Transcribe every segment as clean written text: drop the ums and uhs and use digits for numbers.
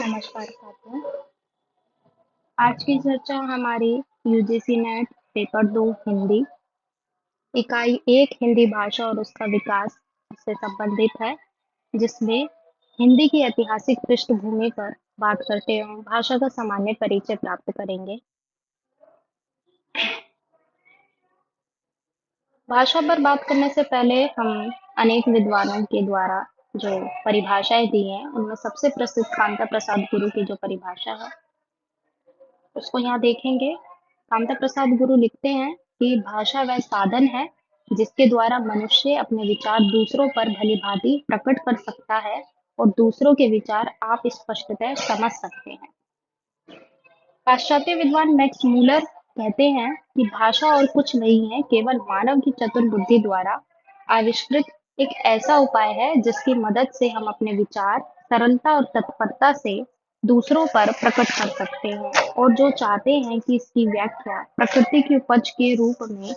नमस्कार साथियों। आज की चर्चा हमारी यूजीसी नेट पेपर 2 हिंदी इकाई 1 हिंदी भाषा और उसका विकास से संबंधित है, जिसमें हिंदी की ऐतिहासिक पृष्ठभूमि पर बात करते हुए भाषा का सामान्य परिचय प्राप्त करेंगे। भाषा पर बात करने से पहले हम अनेक विद्वानों के द्वारा जो परिभाषाएं दी हैं, उनमें सबसे प्रसिद्ध कांता प्रसाद गुरु की जो परिभाषा है उसको यहाँ देखेंगे। कांता प्रसाद गुरु लिखते हैं कि भाषा वह साधन है जिसके द्वारा मनुष्य अपने विचार दूसरों पर भलीभांति प्रकट कर सकता है और दूसरों के विचार आप स्पष्टतः समझ सकते हैं। पाश्चात्य विद्वान मैक्स मूलर कहते हैं कि भाषा और कुछ नहीं है, केवल मानव की चतुर बुद्धि द्वारा आविष्कृत एक ऐसा उपाय है जिसकी मदद से हम अपने विचार सरलता और तत्परता से दूसरों पर प्रकट कर सकते हैं और जो चाहते हैं कि इसकी व्याख्या प्रकृति की उपज के रूप में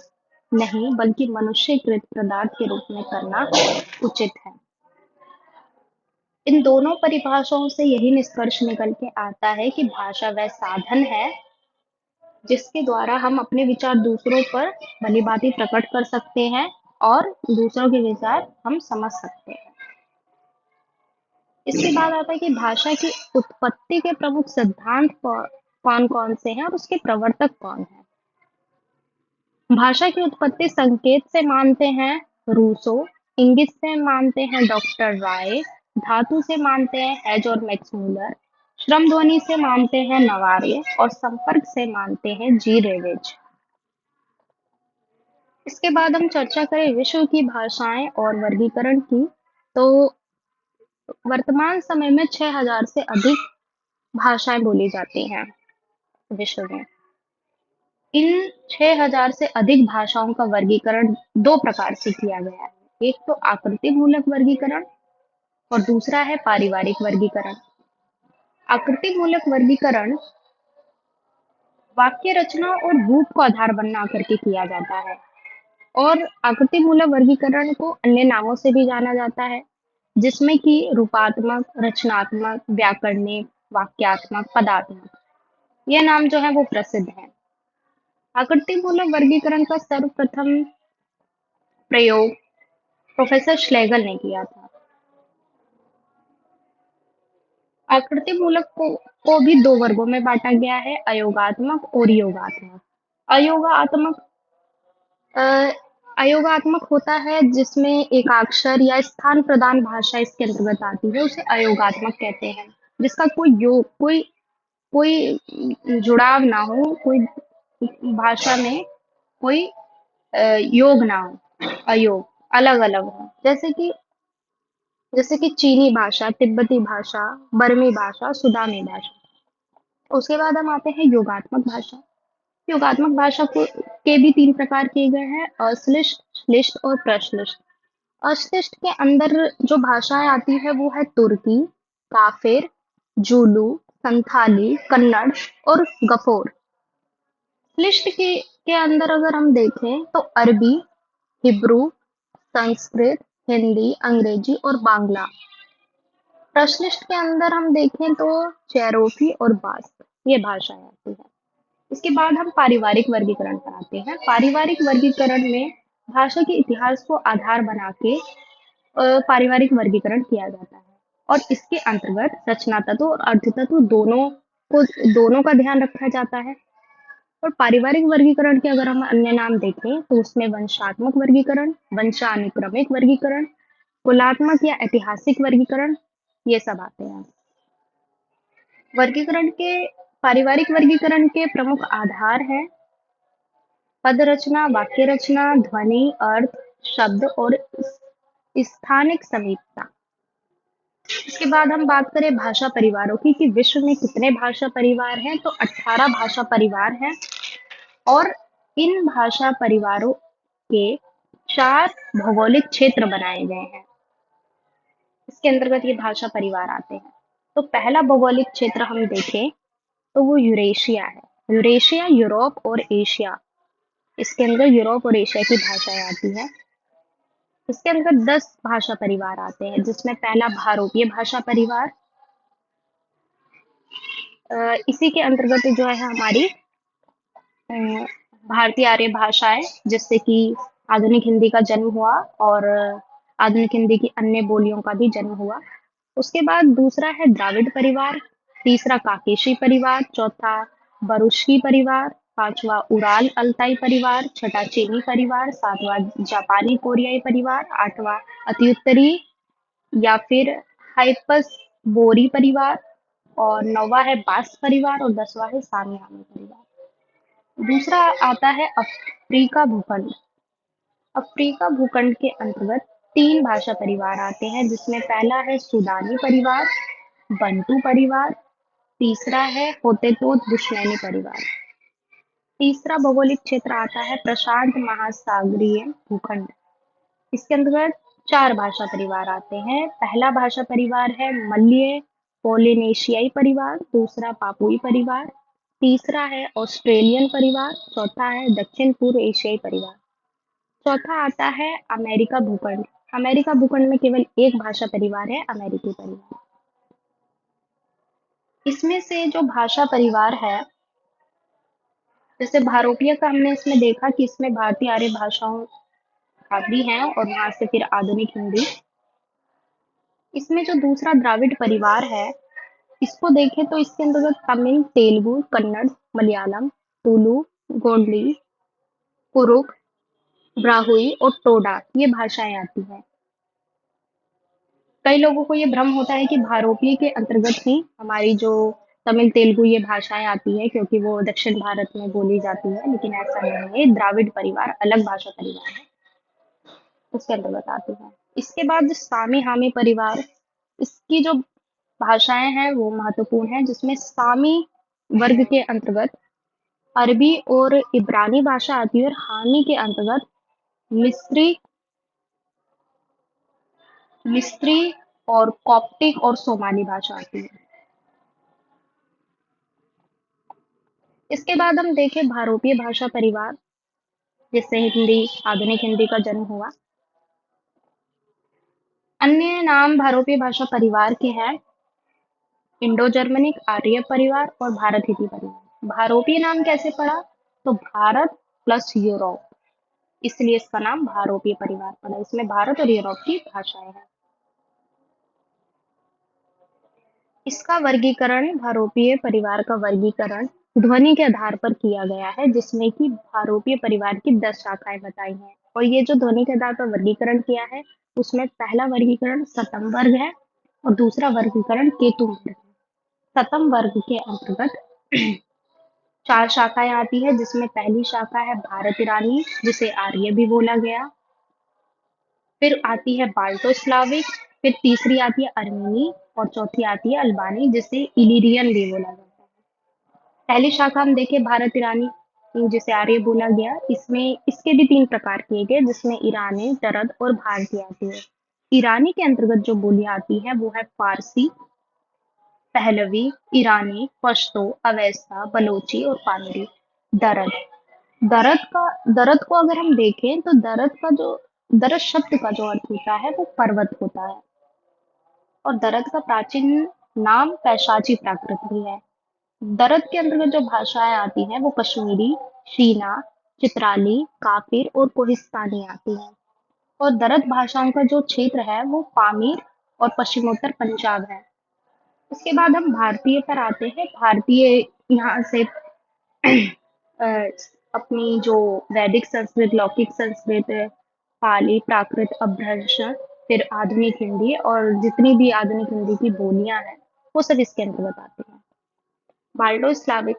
नहीं बल्कि मनुष्यकृत पदार्थ के रूप में करना उचित है। इन दोनों परिभाषाओं से यही निष्कर्ष निकल के आता है कि भाषा वह साधन है जिसके द्वारा हम अपने विचार दूसरों पर भलीभांति प्रकट कर सकते हैं और दूसरों के विचार हम समझ सकते हैं। इसके बाद आता है कि भाषा की उत्पत्ति के प्रमुख सिद्धांत कौन कौन से हैं और उसके प्रवर्तक कौन है। भाषा की उत्पत्ति संकेत से मानते हैं रूसो, इंगित से मानते हैं डॉक्टर राय, धातु से मानते हैं हेज और मैक्स मूलर, श्रम ध्वनि से मानते हैं नवारे और संपर्क से मानते हैं जी रेवेज। इसके बाद हम चर्चा करें विश्व की भाषाएं और वर्गीकरण की। तो वर्तमान समय में 6000 से अधिक भाषाएं बोली जाती हैं विश्व में। इन 6000 से अधिक भाषाओं का वर्गीकरण दो प्रकार से किया गया है। एक तो आकृति मूलक वर्गीकरण और दूसरा है पारिवारिक वर्गीकरण। आकृति मूलक वर्गीकरण वाक्य रचना और रूप को आधार बना करके किया जाता है और आकृति मूलक वर्गीकरण को अन्य नामों से भी जाना जाता है, जिसमें कि रूपात्मक, रचनात्मक, व्याकरणिक, वाक्यात्मक, पदात्मक, ये नाम जो है वो प्रसिद्ध है। आकृति मूलक वर्गीकरण का सर्वप्रथम प्रयोग प्रोफेसर श्लेगल ने किया था। आकृति मूलक को भी दो वर्गों में बांटा गया है, अयोगात्मक और योगात्मक। अयोगात्मक अ, अयोगात्मक होता है जिसमें एकाक्षर या स्थान प्रदान भाषा इसके अंतर्गत आती है, उसे अयोगात्मक कहते हैं। जिसका कोई कोई जुड़ाव ना हो, कोई भाषा में कोई योग ना हो, अयोग अलग अलग हो। जैसे कि चीनी भाषा, तिब्बती भाषा, बर्मी भाषा, सुदामी भाषा। उसके बाद हम आते हैं योगात्मक भाषा। योगात्मक भाषा के भी तीन प्रकार किए गए हैं, अश्लिष्ट, श्लिष्ट और प्रश्लिष्ट। अश्लिष्ट के अंदर जो भाषाएं आती है वो है तुर्की, काफिर, जूलू, संथाली, कन्नड़ और गफोर। श्लिष्ट के अंदर अगर हम देखें तो अरबी, हिब्रू, संस्कृत, हिंदी, अंग्रेजी और बांग्ला। प्रश्लिष्ट के अंदर हम देखें तो चेरोकी और बास्क, ये भाषाएं आती है। इसके बाद हम पारिवारिक वर्गीकरण पर आते हैं। पारिवारिक वर्गीकरण में भाषा के इतिहास को आधार बना के पारिवारिक वर्गीकरण किया जाता है और इसके अंतर्गत रचना तत्व और अर्थ तत्व दोनों का ध्यान रखा जाता है। और पारिवारिक वर्गीकरण के अगर हम अन्य नाम देखें तो उसमें वंशात्मक वर्गीकरण, वंशानुक्रमिक वर्गीकरण, कुलात्मक या ऐतिहासिक वर्गीकरण, ये सब आते हैं। वर्गीकरण के पारिवारिक वर्गीकरण के प्रमुख आधार हैं पद रचना, वाक्य रचना, ध्वनि, अर्थ, शब्द और स्थानिक समीपता। इसके बाद हम बात करें भाषा परिवारों की कि विश्व में कितने भाषा परिवार हैं, तो 18 भाषा परिवार हैं और इन भाषा परिवारों के 4 भौगोलिक क्षेत्र बनाए गए हैं। इसके अंतर्गत ये भाषा परिवार आते हैं। तो पहला भौगोलिक क्षेत्र हम देखें तो वो यूरेशिया है। यूरेशिया यूरोप और एशिया, इसके अंदर यूरोप और एशिया की भाषाएं आती हैं। इसके अंदर 10 भाषा परिवार आते हैं, जिसमें पहला भारोपीय भाषा परिवार, इसी के अंतर्गत जो है हमारी अ, भारतीय आर्य भाषाएं, जिससे कि आधुनिक हिंदी का जन्म हुआ और आधुनिक हिंदी की अन्य बोलियों का भी जन्म हुआ। उसके बाद दूसरा है द्राविड़ परिवार, तीसरा काकेशी परिवार, चौथा बरुष्की परिवार, पांचवा उराल अल्ताई परिवार, छठा चीनी परिवार, सातवां जापानी कोरियाई परिवार, आठवां अत्युत्तरी या फिर हाइपस बोरी परिवार, और नौवां है बास परिवार, और 10वां है सामियानी परिवार। दूसरा आता है अफ्रीका भूखंड। अफ्रीका भूखंड के अंतर्गत तीन भाषा परिवार आते हैं, जिसमें पहला है सुदानी परिवार, बंटू परिवार, तीसरा है होतेतोत बुशनैनी परिवार। तीसरा भौगोलिक क्षेत्र आता है प्रशांत महासागरीय भूखंड। इसके अंतर्गत चार भाषा परिवार आते हैं। पहला भाषा परिवार है मलय पोलिनेशियाई परिवार, दूसरा पापुई परिवार, तीसरा है ऑस्ट्रेलियन परिवार, चौथा है दक्षिण पूर्व एशियाई परिवार। चौथा आता है अमेरिका भूखंड। अमेरिका भूखंड में केवल एक भाषा परिवार है, अमेरिकी परिवार। इसमें से जो भाषा परिवार है, जैसे भारोपीय का हमने इसमें देखा कि इसमें भारतीय आर्य भाषाओं का भी है और वहां से फिर आधुनिक हिंदी। इसमें जो दूसरा द्राविड़ परिवार है, इसको देखें तो इसके अंतर्गत तमिल, तेलुगु, कन्नड़, मलयालम, तुलु, गोंडली, कुरुक, ब्राहुई और टोडा ये भाषाएं आती हैं। कई लोगों को ये भ्रम होता है कि भारोपीय के अंतर्गत ही हमारी जो तमिल, तेलुगु ये भाषाएं आती हैं, क्योंकि वो दक्षिण भारत में बोली जाती है, लेकिन ऐसा नहीं है। द्राविड़ परिवार अलग भाषा परिवार है, उसके अंतर्गत आती है। इसके बाद जो सामी हामी परिवार, इसकी जो भाषाएं हैं वो महत्वपूर्ण है, जिसमें सामी वर्ग के अंतर्गत अरबी और इब्रानी भाषा आती है, और हामी के अंतर्गत मिस्री मिस्री और कॉप्टिक और सोमाली भाषा आती है। इसके बाद हम देखें भारोपीय भाषा परिवार, जिससे हिंदी आधुनिक हिंदी का जन्म हुआ। अन्य नाम भारोपीय भाषा परिवार के हैं इंडो जर्मनिक, आर्य परिवार और भारत हिंदी परिवार। भारोपीय नाम कैसे पड़ा? तो भारत प्लस यूरोप, इसलिए इसका नाम भारोपीय परिवार पड़ा। इसमें भारत और यूरोप की भाषाएं हैं। इसका वर्गीकरण, भारोपीय परिवार का वर्गीकरण ध्वनि के आधार पर किया गया है, जिसमें कि भारोपीय परिवार की 10 शाखाएं बताई हैं। और ये जो ध्वनि के आधार पर वर्गीकरण किया है, उसमें पहला वर्गीकरण सतम वर्ग है और दूसरा वर्गीकरण केतु वर्ग है। सतम वर्ग के अंतर्गत चार शाखाएं आती है, जिसमें पहली शाखा है भारत ईरानी, जिसे आर्य भी बोला गया। फिर आती है बाल्टो स्लाविक, फिर तीसरी आती है अर्मीनी, और चौथी आती है अल्बानी, जिसे इलिरियन भी बोला जाता है। पहली शाखा हम देखें भारत ईरानी, जिसे आर्य बोला गया। इसमें इसके भी तीन प्रकार किए गए, जिसमें ईरानी, दरद और भारतीय आती है। ईरानी के अंतर्गत जो बोलियां आती है वो है फारसी, पहलवी, ईरानी, पश्तो, अवेस्ता, बलोची और पामिरी। दरद दरद का दरद को अगर हम देखें तो दरद शब्द का जो अर्थ होता है वो पर्वत होता है, और दरद का प्राचीन नाम पैशाची प्राकृत भी है। दरद के अंतर्गत जो भाषाएं आती हैं वो कश्मीरी, शीना, चित्राली, काफिर और कोहिस्तानी आती हैं। और दरद भाषाओं का जो क्षेत्र है वो पामीर और पश्चिमोत्तर पंजाब है। उसके बाद हम भारतीय पर आते हैं। भारतीय यहाँ से अ, अपनी जो वैदिक संस्कृत, लौकिक संस्कृत, पाली, प्राकृत, अपभ्रंश, फिर आधुनिक हिंदी और जितनी भी आधुनिक हिंदी की बोलियां हैं वो सब इसके अंतर्गत आती हैं। बाल्टो स्लाविक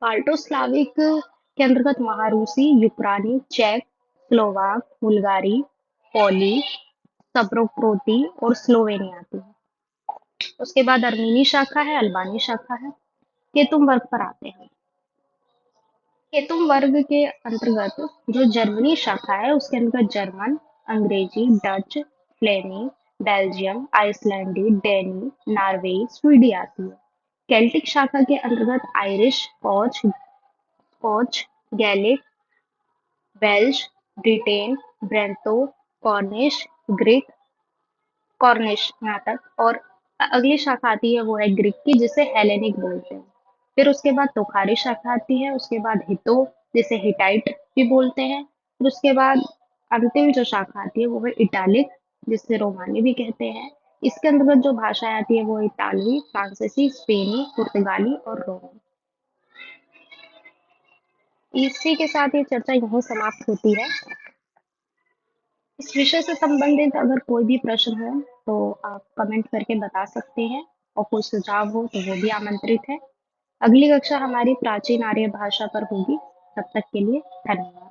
बाल्टो स्लाविक के अंतर्गत महारूसी, यूक्रानी, चेक, स्लोवाक, बुल्गारी, पोली, सब्रोक्रोती और स्लोवेनी आती है। उसके बाद अर्मीनी शाखा है, अल्बानी शाखा है। केतुम वर्ग पर आते हैं। केतुम वर्ग के अंतर्गत जो जर्मनी शाखा है उसके अंतर्गत जर्मन, अंग्रेजी, डच, फ्लेमिंग, बेल्जियम, आइसलैंडी, डेनी, नॉर्वे, स्वीडी आती है। केल्टिक शाखा के अंतर्गत Irish, Scotch, Gaelic, Welsh, Britain, Breton, Cornish, Greek, Cornish नाटक और अगली शाखा आती है वो है ग्रीक की, जिसे हेलेनिक बोलते हैं। फिर उसके बाद तोखारी शाखा आती है, उसके बाद हितो, जिसे हिटाइट भी बोलते हैं। फिर उसके बाद अंतिम जो शाखा आती है वो है इटालिक, जिसे रोमानी भी कहते हैं। इसके अंतर्गत जो भाषाएं आती है वो है इतालवी, फ्रांसीसी, स्पेनी, पुर्तगाली और रोमन। इसी के साथ ये चर्चा यहीं समाप्त होती है। इस विषय से संबंधित अगर कोई भी प्रश्न हो तो आप कमेंट करके बता सकते हैं, और कोई सुझाव हो तो वो भी आमंत्रित है। अगली कक्षा हमारी प्राचीन आर्य भाषा पर होगी। तब तक के लिए धन्यवाद।